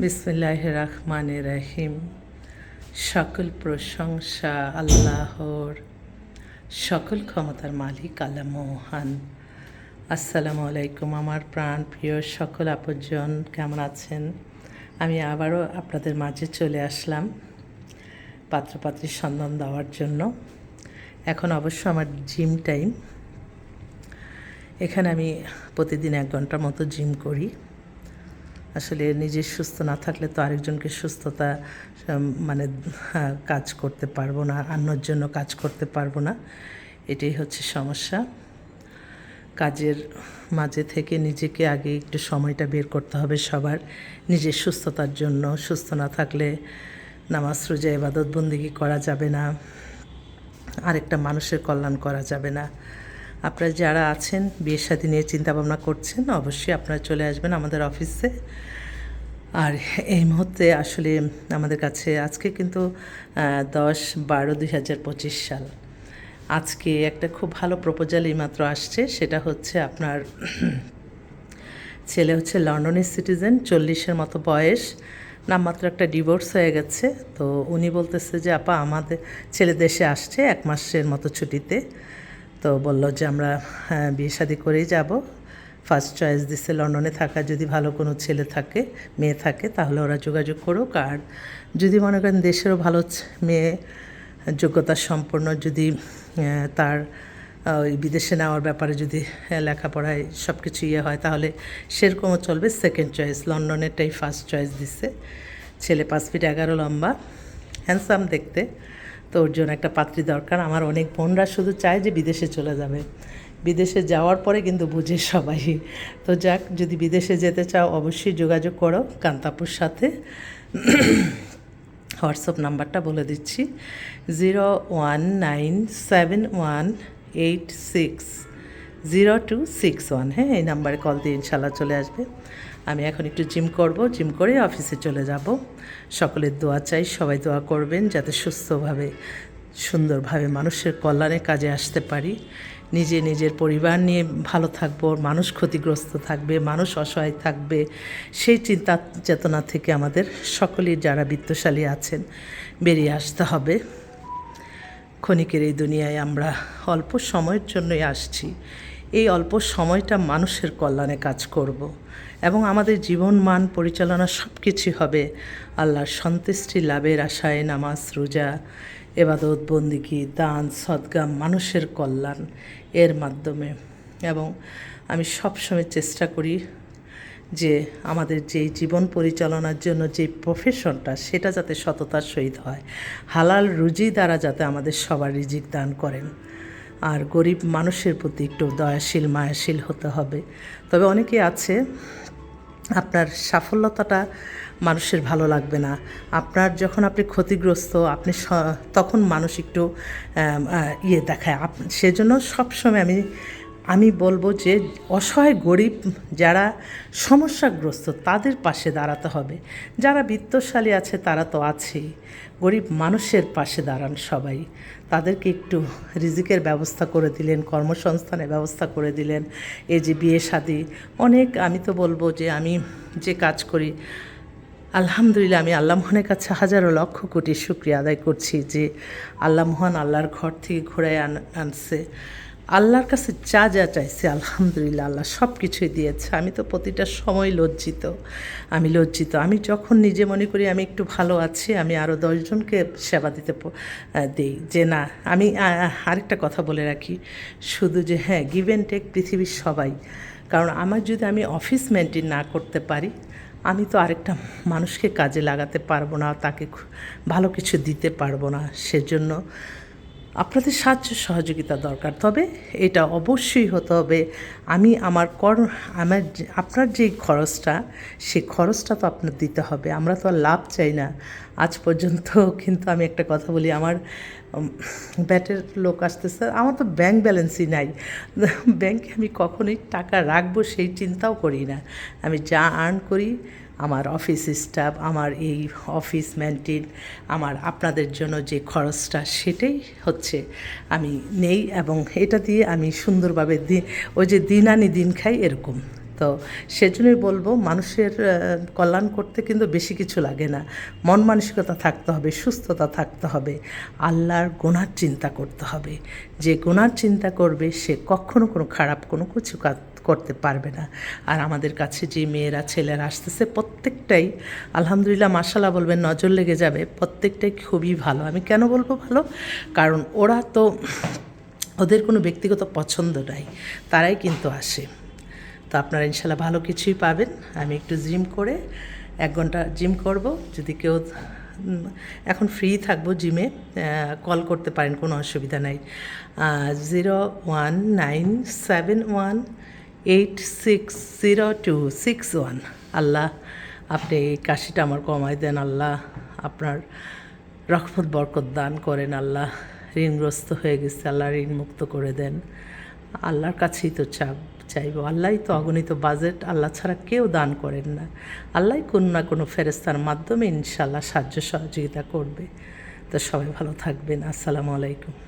বিসমিল্লাহির রহমানির রহিম। সকল প্রশংসা আল্লাহর, সকল ক্ষমতার মালিক আল্লাহ মহান। আসসালামু আলাইকুম আমার প্রাণ প্রিয় সকল আপনজন, কেমন আছেন? আমি আবারও আপনাদের মাঝে চলে আসলাম পাত্রপাত্রীর সন্ধান দেওয়ার জন্য। এখন অবশ্য আমার জিম টাইম। এখানে আমি প্রতিদিন 1 ঘন্টার মতো জিম করি। আসলে নিজে সুস্থ না থাকলে তো আরেকজনকে সুস্থতা কাজ করতে পারবো না, অন্যর জন্য কাজ করতে পারবো না। এটাই হচ্ছে সমস্যা। কাজের মাঝে থেকে নিজেকে আগে একটু সময়টা বের করতে হবে সবার, নিজের সুস্থতার জন্য। সুস্থ না থাকলে নামাজ রোজা ইবাদত বন্দেগী করা যাবে না, আরেকটা মানুষের কল্যাণ করা যাবে না। আপনারা যারা আছেন বিয়ে শাদী নিয়ে চিন্তাভাবনা করছেন, অবশ্যই আপনারা চলে আসবেন আমাদের অফিসে। আর এই মুহূর্তে আসলে আমাদের কাছে আজকে কিন্তু 10/12/2025 সাল। আজকে একটা খুব ভালো প্রপোজাল এইমাত্র আসছে। সেটা হচ্ছে আপনার ছেলে হচ্ছে লন্ডনের সিটিজেন, 40-এর মতো বয়স, নামমাত্র একটা ডিভোর্স হয়ে গেছে। তো উনি বলতেছে যে আপা আমাদের ছেলে দেশে আসছে 1 মাসের মতো ছুটিতে। তো বললো যে আমরা বিয়ে শাদী করেই যাব। ফার্স্ট চয়েস দিচ্ছে লন্ডনে থাকা, যদি ভালো কোনো ছেলে থাকে মেয়ে থাকে তাহলে ওরা যোগাযোগ করুক। আর যদি মনে করেন দেশেরও ভালো মেয়ে যোগ্যতা সম্পন্ন, যদি তার ওই বিদেশে নেওয়ার ব্যাপারে যদি লেখাপড়ায় সব কিছু হয় তাহলে সেরকমও চলবে। সেকেন্ড চয়েস লন্ডনেরটাই ফার্স্ট চয়েস দিচ্ছে। ছেলে 5 ফিট 11 লম্বা, হ্যান্ডসাম দেখতে। তো ওর জন্য একটা পাত্রী দরকার। আমার অনেক বোনরা শুধু চায় যে বিদেশে চলে যাবে, বিদেশে যাওয়ার পরে কিন্তু বুঝে সবাই। তো যাক, যদি বিদেশে যেতে চাও অবশ্যই যোগাযোগ করো কান্তাপুর সাথে। হোয়াটসঅ্যাপ নাম্বারটা বলে দিচ্ছি, 01971860261। হ্যাঁ, এই নাম্বারে কল দিয়ে ইনশাল্লাহ চলে আসবে। আমি এখন একটু জিম করব, জিম করে অফিসে চলে যাব। সকলের দোয়া চাই, সবাই দোয়া করবেন যাতে সুস্থভাবে সুন্দরভাবে মানুষের কল্যাণে কাজে আসতে পারি। নিজের পরিবার নিয়ে ভালো থাকবো, মানুষ ক্ষতিগ্রস্ত থাকবে, মানুষ অসহায় থাকবে, সেই চিন্তা চেতনা থেকে আমাদের সকলেই যারা বিত্তশালী আছেন বেরিয়ে আসতে হবে। ক্ষণিকের এই দুনিয়ায় আমরা অল্প সময়ের জন্যই আসছি। এই অল্প সময়টা মানুষের কল্যাণে কাজ করব এবং আমাদের জীবন মান পরিচালনা সব কিছু হবে আল্লাহর সন্তুষ্টি লাভের আশায়। নামাজ রোজা এবাদত বন্দেগী দান সদকা মানুষের কল্যাণ এর মাধ্যমে। এবং আমি সবসময় চেষ্টা করি যে আমাদের যেই জীবন পরিচালনার জন্য যে প্রফেশনটা সেটা যাতে সততার সহিত হয়, হালাল রুজি দ্বারা যাতে আমাদের সবার রিজিক দান করেন। আর গরিব মানুষের প্রতি একটু দয়াশীল মায়াশীল হতে হবে। তবে অনেকে আছে আপনার সাফল্যতাটা মানুষের ভালো লাগবে না, আপনার যখন আপনি ক্ষতিগ্রস্ত আপনি তখন মানুষ একটু দেখায়। সেজন্য সবসময় আমি বলবো যে অসহায় গরিব যারা সমস্যাগ্রস্ত তাদের পাশে দাঁড়াতে হবে। যারা বিত্তশালী আছে তারা তো আছেই, গরিব মানুষের পাশে দাঁড়ান সবাই। তাদেরকে একটু রিজিকের ব্যবস্থা করে দিলেন, কর্মসংস্থানের ব্যবস্থা করে দিলেন। এই যে বিয়ে শাদী অনেক, আমি তো বলবো যে আমি যে কাজ করি আলহামদুলিল্লাহ, আমি আল্লাহ মহানের কাছে হাজারো লক্ষ কোটি শুকরিয়া আদায় করছি যে আল্লাহ মহান আল্লাহর ঘর থেকে ঘুরাই আনছে। আল্লাহর কাছে যা যা চাইছে আলহামদুলিল্লাহ আল্লাহ সব কিছুই দিয়েছে। আমি তো প্রতিটা সময় লজ্জিত। আমি যখন নিজে মনে করি আমি একটু ভালো আছি, আমি আরও 10 জনকে সেবা দিতে দিই। যে না, আমি আরেকটা কথা বলে রাখি, শুধু যে হ্যাঁ গিভ অ্যান্ড টেক পৃথিবীর সবাই। কারণ আমি অফিস মেনটেন না করতে পারি, আমি তো আরেকটা মানুষকে কাজে লাগাতে পারবো না, তাকে ভালো কিছু দিতে পারবো না। সেজন্য আপনাদের সাহায্য সহযোগিতা দরকার। তবে এটা অবশ্যই হতে হবে আপনার যেই খরচটা, সেই খরচটা তো আপনার দিতে হবে। আমরা তো আর লাভ চাই না। আজ পর্যন্ত কিন্তু আমি একটা কথা বলি, আমার ব্যাটের লোক আসতেছে, আমার তো ব্যাংক ব্যালেন্সই নাই। ব্যাংকে আমি কখনোই টাকা রাখবো সেই চিন্তাও করি না। আমি যা আর্ন করি আমার অফিস স্টাফ, আমার এই অফিস মেনটেন, আমার আপনাদের জন্য যে খরচটা সেটাই হচ্ছে আমি নেই। এবং এটা দিয়ে আমি সুন্দরভাবে ওই যে দিন আনি দিন খাই এরকম। তো সেজন্যই বলবো মানুষের কল্যাণ করতে কিন্তু বেশি কিছু লাগে না, মন মানসিকতা থাকতে হবে, সুস্থতা থাকতে হবে, আল্লাহর গুনার চিন্তা করতে হবে। যে গুনার চিন্তা করবে সে কখনো কোনো খারাপ কোনো কিছু কাজ করতে পারবে না। আর আমাদের কাছে যে মেয়েরা ছেলেরা আসতেছে প্রত্যেকটাই আলহামদুলিল্লাহ মাশাআল্লাহ বলবেন, নজর লেগে যাবে, প্রত্যেকটাই খুবই ভালো। আমি কেন বলবো ভালো, কারণ ওরা তো ওদের কোনো ব্যক্তিগত পছন্দ নাই, তারাই কিন্তু আসে। তো আপনারা ইনশাল্লাহ ভালো কিছুই পাবেন। আমি একটু জিম করে 1 ঘন্টা জিম করব। যদি কেউ এখন ফ্রি থাকবো জিমে, কল করতে পারেন, কোনো অসুবিধা নাই। 01971860261। আল্লাহ আপনি এই কাশিটা আমার কমাই দেন, আল্লাহ আপনার রহমত বরকত দান করেন, আল্লাহ ঋণগ্রস্ত হয়ে গেছে, আল্লাহ ঋণ মুক্ত করে দেন। আল্লাহর কাছেই তো চাইবো, আল্লাহই তো অগণিত বাজেট, আল্লাহ ছাড়া কেউ দান করেন না। আল্লাহই কোনো না কোনো ফেরেস্তার মাধ্যমে ইনশাআল্লাহ সাহায্য সহযোগিতা করবে। তো সবাই ভালো থাকবেন। আসসালামু আলাইকুম।